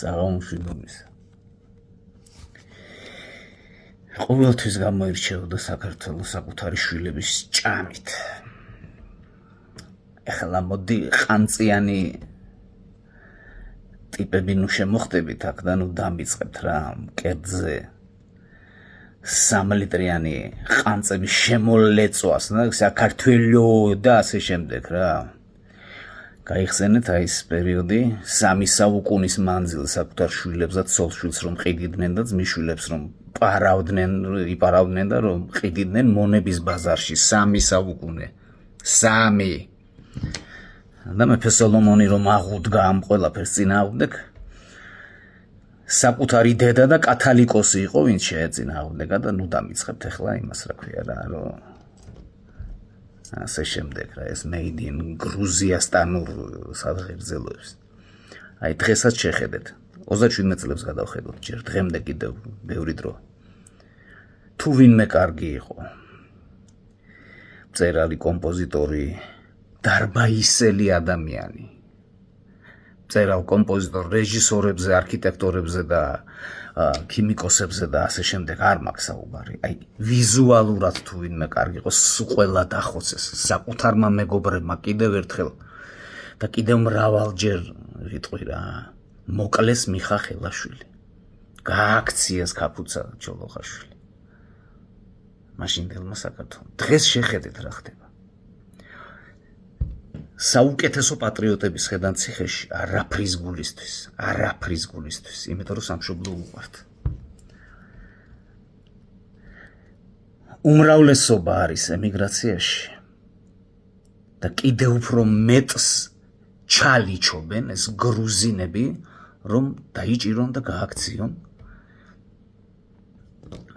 საღამომშვიდობისა. ყოველთვის გამოირჩეოდა საქართველოს საკუთარი შვილების ჭამით. ეხლა მოდი ყანწიანი ტიპები ნუ შემოხდებით აქ და ნუ დამიწყებთ რა მკერდზე 3 ლიტრიანი ყანწების შემოლეწვას და საქართველო და ასე შემდეგ რა. გაიხსენეთ აი ეს პერიოდი 3 საუკუნის მანძილზე საკუთარ შვილებსაც ცოლ-შვილს რომ ყიდიდნენ და ძმისშვილებს რომ იპარავდნენ და რომ ყიდიდნენ მონების ბაზარში 3 საუკუნე 3 და მეფე სოლომონი რომ აღუდგა ამ ყველაფერს წინააღმდეგ საკუთარი დედა და კათალიკოსი იყო ვინც შეეწინააღმდეგა და ნუ დამიწყებთ ახლა იმას რა ქვია რა რომ ასე შემდეგ რა ეს made in Gruzia სტანურ სადღეგრძელოებს აი დღესაც შეხედეთ 37 წლებს გადავხედოთ ჯერ დღემდე კიდევ ბევრი დრო თუ ვინმე კარგი იყო მწერალი კომპოზიტორი დარბაისელი ადამიანი მწერალ კომპოზიტორ რეჟისორებზე არქიტექტორებზე და ქიმიკოსებზე და ასე შემდეგ არ მაქვს საუბარი აი ვიზუალურად თუ ვინმე კარგი იყო ყველა დახოცეს საკუთარმა მეგობრებმა კიდევ ერთხელ და კიდევ მრავალჯერ ვიტყვი რა მოკლეს მიხა ხელაშვილი გააქციეს ქაფუცა ჩოლოხაშვილი მაშინდელმა საქართველოს დღეს შეხედეთ რა ხდება საუკეთესო პატრიოტების ხედან ციხეში არაფრის გულისთვის იმიტომ რომ სამშობლო უყვართ უმრავლესობა არის ემიგრაციაში და კიდევ უფრო მეტს ჩალიჩობენ ეს გრუზინები რომ დაიჭირონ და გააქციონ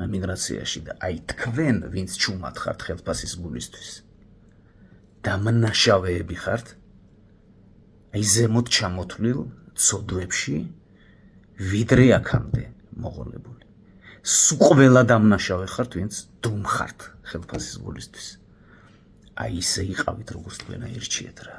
ემიგრაციაში და აი თქვენ ვინც ჩუმად ხართ ხელფასის გულისთვის დამნაშავეები ხართ აი ზემოთ ჩამოთვლილ ცოდვებში ვიდრე აქამდე მოღოლებული სულ ყველა დამნაშავე ხართ ვინც დუმხართ ხელფასის გულისთვის აი ისე იყავით როგორც თქვენ აირჩიეთ რა